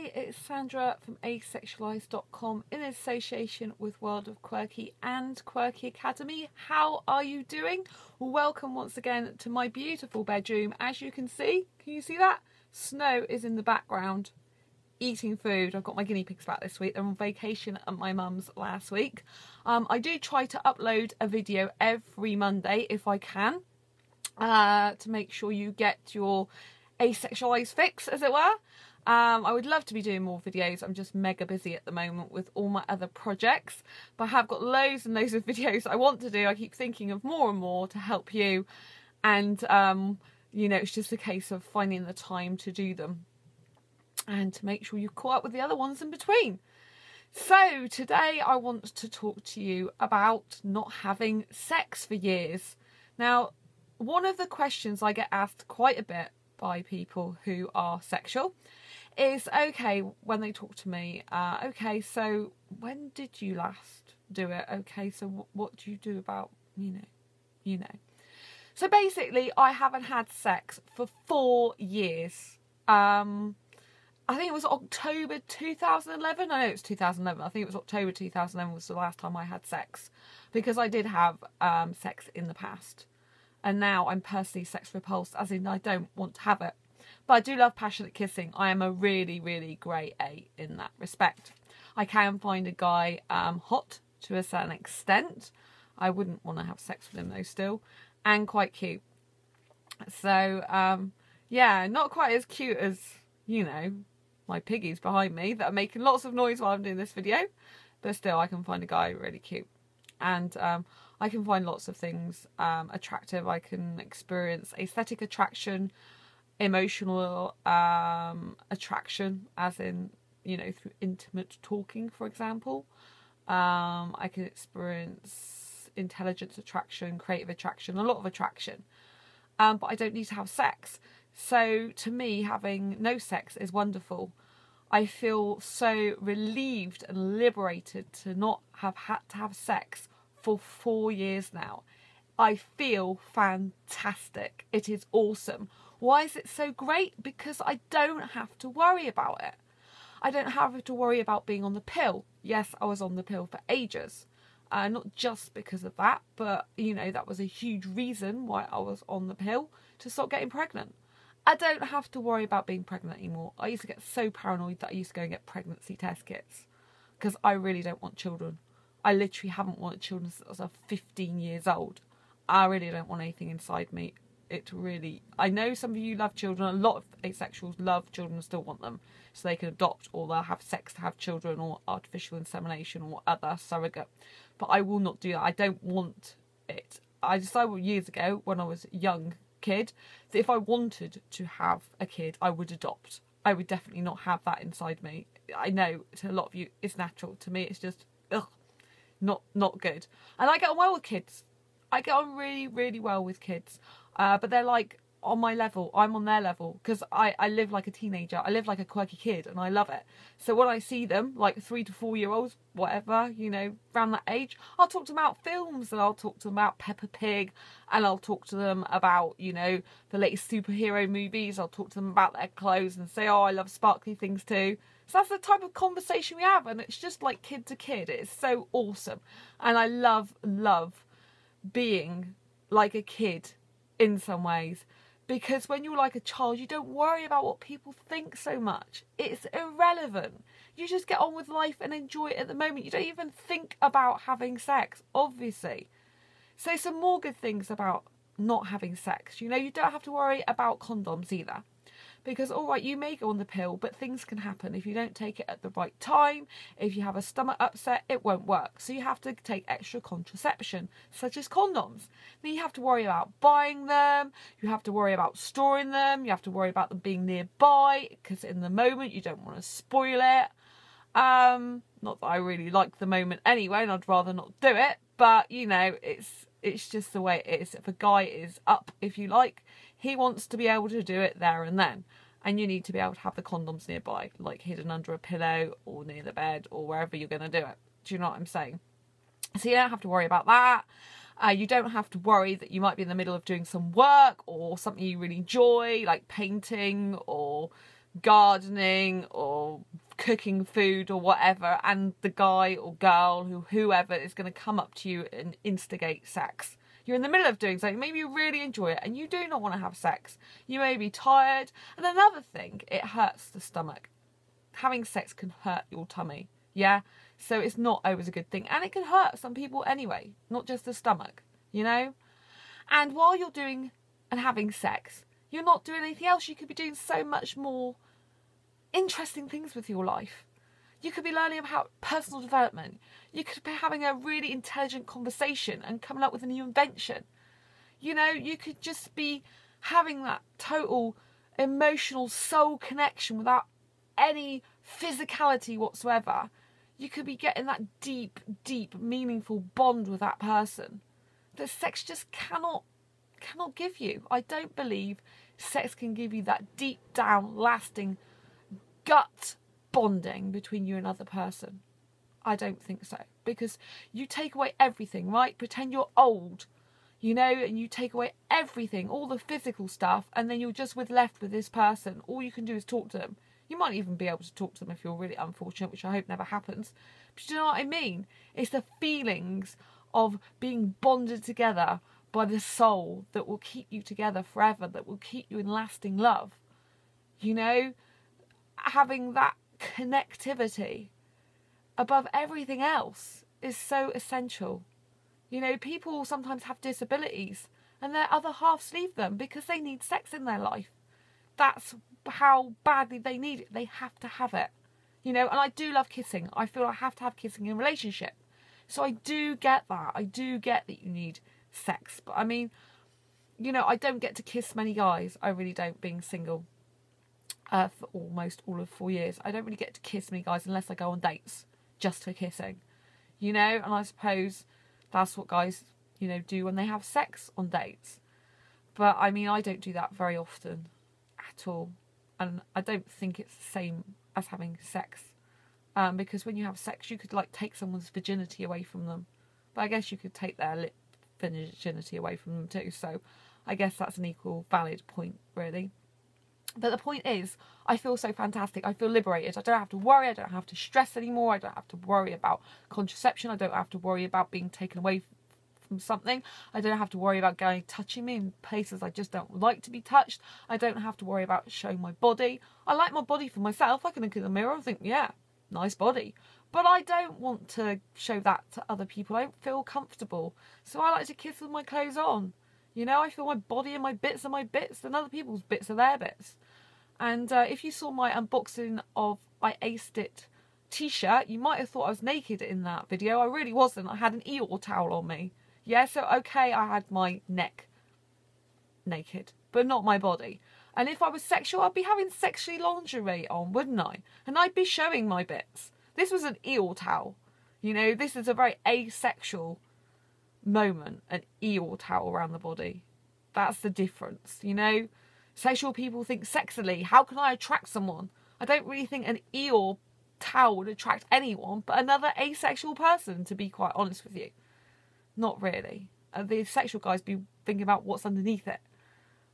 Hi, it's Sandra from Asexualise.com in association with World of Quirky and Quirky Academy. How are you doing? Welcome once again to my beautiful bedroom. As you can you see that? Snow is in the background, eating food. I've got my guinea pigs back this week. They're on vacation at my mum's last week. I do try to upload a video every Monday if I can, to make sure you get your Asexualise fix, as it were. I would love to be doing more videos. I'm just mega busy at the moment with all my other projects, but I have got loads and loads of videos I want to do. I keep thinking of more and more to help you, and you know, it's just a case of finding the time to do them and to make sure you've caught up with the other ones in between. So today I want to talk to you about not having sex for years. Now, one of the questions I get asked quite a bit by people who are sexual is, okay, when they talk to me, okay, so when did you last do it? Okay, so what do you do about, you know. So basically, I haven't had sex for 4 years. I think it was October 2011. I know it's 2011. I think it was October 2011 was the last time I had sex, because I did have sex in the past. And now I'm personally sex repulsed, as in I don't want to have it. But I do love passionate kissing. I am a really, really grade A in that respect. I can find a guy hot to a certain extent. I wouldn't want to have sex with him though still. And quite cute. So, yeah, not quite as cute as, you know, my piggies behind me that are making lots of noise while I'm doing this video. But still, I can find a guy really cute. And I can find lots of things attractive. I can experience aesthetic attraction, emotional attraction, as in, you know, through intimate talking, for example. I can experience intelligence attraction, creative attraction, a lot of attraction. But I don't need to have sex. So to me, having no sex is wonderful. I feel so relieved and liberated to not have had to have sex for 4 years now. I feel fantastic. It is awesome. Why is it so great? Because I don't have to worry about it. I don't have to worry about being on the pill. Yes, I was on the pill for ages. Not just because of that, but, you know, that was a huge reason why I was on the pill, to stop getting pregnant. I don't have to worry about being pregnant anymore. I used to get so paranoid that I used to go and get pregnancy test kits, because I really don't want children. I literally haven't wanted children since I was 15 years old. I really don't want anything inside me. I know some of you love children. A lot of asexuals love children and still want them, so they can adopt, or they'll have sex to have children, or artificial insemination, or other surrogate. But I will not do that. I don't want it. I decided years ago, when I was a young kid, that if I wanted to have a kid, I would adopt. I would definitely not have that inside me. I know to a lot of you it's natural. To me, it's just not good. And I get on well with kids. I get on really, really well with kids. But they're like on my level. I'm on their level, because I live like a teenager. I live like a quirky kid, and I love it. So when I see them, like 3 to 4 year olds, whatever, you know, around that age, I'll talk to them about films, and I'll talk to them about Peppa Pig, and I'll talk to them about, you know, the latest superhero movies. I'll talk to them about their clothes and say, oh, I love sparkly things too. So that's the type of conversation we have, and it's just like kid to kid. It's so awesome. And I love being like a kid in some ways, because when you're like a child, you don't worry about what people think so much. It's irrelevant. You just get on with life and enjoy it at the moment. You don't even think about having sex, obviously. So some more good things about not having sex. You know, you don't have to worry about condoms either. Because, all right, you may go on the pill, but things can happen. If you don't take it at the right time, if you have a stomach upset, it won't work. So you have to take extra contraception, such as condoms. Then you have to worry about buying them. You have to worry about storing them. You have to worry about them being nearby, because in the moment you don't want to spoil it. Not that I really like the moment anyway, and I'd rather not do it. But, you know, it's just the way it is. If a guy is up, if you like, he wants to be able to do it there and then. And you need to be able to have the condoms nearby, like hidden under a pillow or near the bed or wherever you're going to do it. Do you know what I'm saying? So you don't have to worry about that. You don't have to worry that you might be in the middle of doing some work or something you really enjoy, like painting or gardening or cooking food or whatever, and the guy or girl, whoever is going to come up to you and instigate sex. You're in the middle of doing something, maybe you really enjoy it and you do not want to have sex. You may be tired. And another thing, it hurts the stomach. Having sex can hurt your tummy, yeah? So it's not always a good thing. And it can hurt some people anyway, not just the stomach, you know? And while you're doing and having sex, you're not doing anything else. You could be doing so much more interesting things with your life. You could be learning about personal development. You could be having a really intelligent conversation and coming up with a new invention. You know, you could just be having that total emotional soul connection without any physicality whatsoever. You could be getting that deep, deep, meaningful bond with that person that sex just cannot give you. I don't believe sex can give you that deep down, lasting gut bonding between you and another person. I don't think so, because you take away everything, right? Pretend you're old, you know, and you take away everything, all the physical stuff, and then you're just left with this person. All you can do is talk to them. You might even be able to talk to them if you're really unfortunate, which I hope never happens. But do you know what I mean? It's the feelings of being bonded together by the soul that will keep you together forever, that will keep you in lasting love. You know, having that connectivity above everything else is so essential. You know, people sometimes have disabilities and their other halves leave them because they need sex in their life. That's how badly they need it. They have to have it. You know, and I do love kissing. I feel I have to have kissing in a relationship. So I do get that. I do get that you need sex. But I mean, you know, I don't get to kiss many guys. I really don't, being single for almost all of 4 years. I don't really get to kiss many guys unless I go on dates just for kissing. You know, and I suppose that's what guys, you know, do when they have sex on dates. But I mean, I don't do that very often at all. And I don't think it's the same as having sex. Because when you have sex, you could like take someone's virginity away from them. But I guess you could take their lip virginity away from them too. So I guess that's an equal valid point, really. But the point is, I feel so fantastic. I feel liberated. I don't have to worry. I don't have to stress anymore. I don't have to worry about contraception. I don't have to worry about being taken away from something. I don't have to worry about touching me in places I just don't like to be touched. I don't have to worry about showing my body. I like my body for myself. I can look in the mirror and think, yeah, nice body. But I don't want to show that to other people. I don't feel comfortable. So I like to kiss with my clothes on. You know, I feel my body and my bits are my bits, and other people's bits are their bits. And if you saw my unboxing of I Aced It t-shirt, you might have thought I was naked in that video. I really wasn't. I had an Eeyore towel on me. Yeah, so okay, I had my neck naked, but not my body. And if I was sexual, I'd be having sexually lingerie on, wouldn't I? And I'd be showing my bits. This was an Eeyore towel. You know, this is a very asexual moment, an Eeyore towel around the body. That's the difference, you know? Sexual people think sexily. How can I attract someone? I don't really think an Eeyore towel would attract anyone but another asexual person, to be quite honest with you. Not really. The sexual guys be thinking about what's underneath it.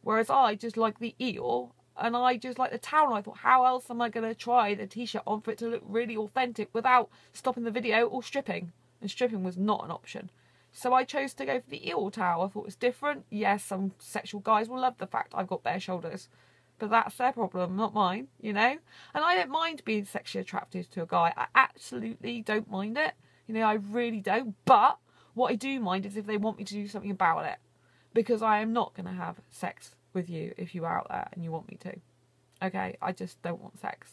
Whereas I just like the Eeyore and I just like the towel. And I thought, how else am I going to try the t-shirt on for it to look really authentic without stopping the video or stripping? And stripping was not an option. So I chose to go for the Eeyore towel. I thought it was different. Yes, some sexual guys will love the fact I've got bare shoulders. But that's their problem, not mine, you know? And I don't mind being sexually attracted to a guy. I absolutely don't mind it. You know, I really don't. But what I do mind is if they want me to do something about it. Because I am not going to have sex with you if you are out there and you want me to. Okay, I just don't want sex.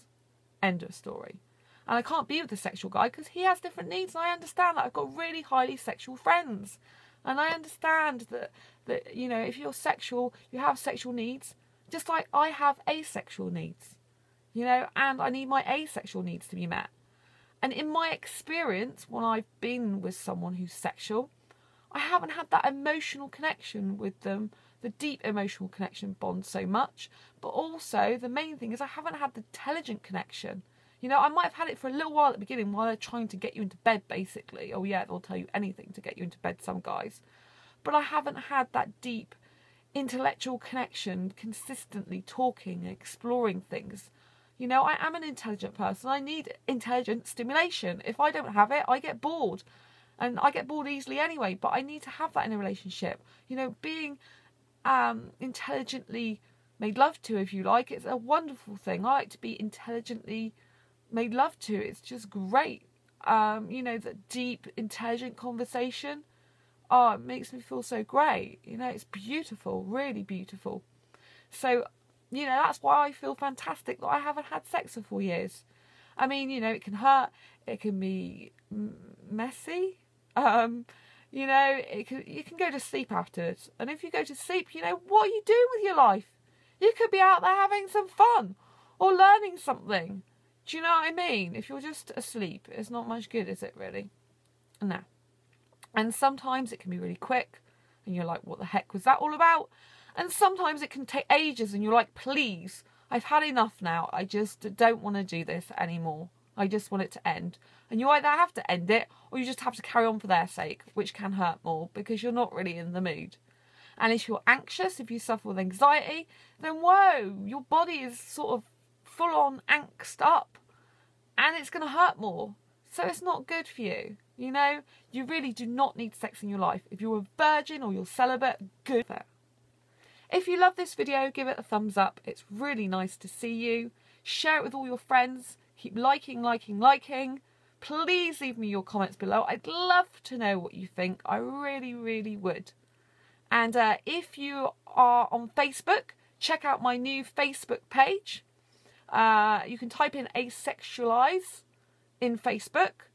End of story. And I can't be with a sexual guy because he has different needs. And I understand that. I've got really highly sexual friends. And I understand that, you know, if you're sexual, you have sexual needs. Just like I have asexual needs. You know, and I need my asexual needs to be met. And in my experience, when I've been with someone who's sexual, I haven't had that emotional connection with them. The deep emotional connection bond so much. But also, the main thing is I haven't had the intelligent connection. You know, I might have had it for a little while at the beginning while they're trying to get you into bed, basically. Oh, yeah, they'll tell you anything to get you into bed, some guys. But I haven't had that deep intellectual connection, consistently talking and exploring things. You know, I am an intelligent person. I need intelligent stimulation. If I don't have it, I get bored. And I get bored easily anyway, but I need to have that in a relationship. You know, being intelligently made love to, if you like, it's a wonderful thing. I like to be intelligently made love to. It's just great. You know, the deep, intelligent conversation. Oh, it makes me feel so great. You know, it's beautiful, really beautiful. So, you know, that's why I feel fantastic that I haven't had sex for 4 years. I mean, you know, it can hurt. It can be messy. You know, you can go to sleep afterwards. And if you go to sleep, you know, what are you doing with your life? You could be out there having some fun or learning something. Do you know what I mean? If you're just asleep, it's not much good, is it really? No. And sometimes it can be really quick and you're like, what the heck was that all about? And sometimes it can take ages and you're like, please, I've had enough now. I just don't want to do this anymore. I just want it to end. And you either have to end it or you just have to carry on for their sake, which can hurt more because you're not really in the mood. And if you're anxious, if you suffer with anxiety, then whoa, your body is sort of full on angst up and it's going to hurt more. So it's not good for you. You know, you really do not need sex in your life. If you're a virgin or you're celibate, good for it. If you love this video, give it a thumbs up. It's really nice to see you. Share it with all your friends. Keep liking. Please leave me your comments below. I'd love to know what you think. I really, really would. And if you are on Facebook, check out my new Facebook page. You can type in Asexualise in Facebook.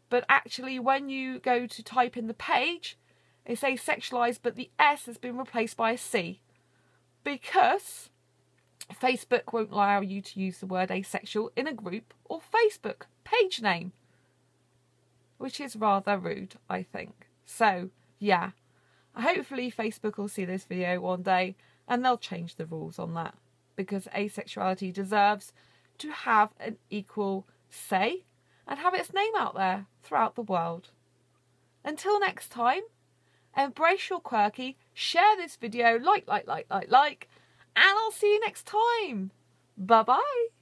But actually, when you go to type in the page, it's Asexualise, but the S has been replaced by a C. Because Facebook won't allow you to use the word asexual in a group or Facebook page name. Which is rather rude, I think. So, yeah. Hopefully Facebook will see this video one day and they'll change the rules on that. Because asexuality deserves to have an equal say and have its name out there throughout the world. Until next time, embrace your quirky, share this video, like, and I'll see you next time. Bye-bye.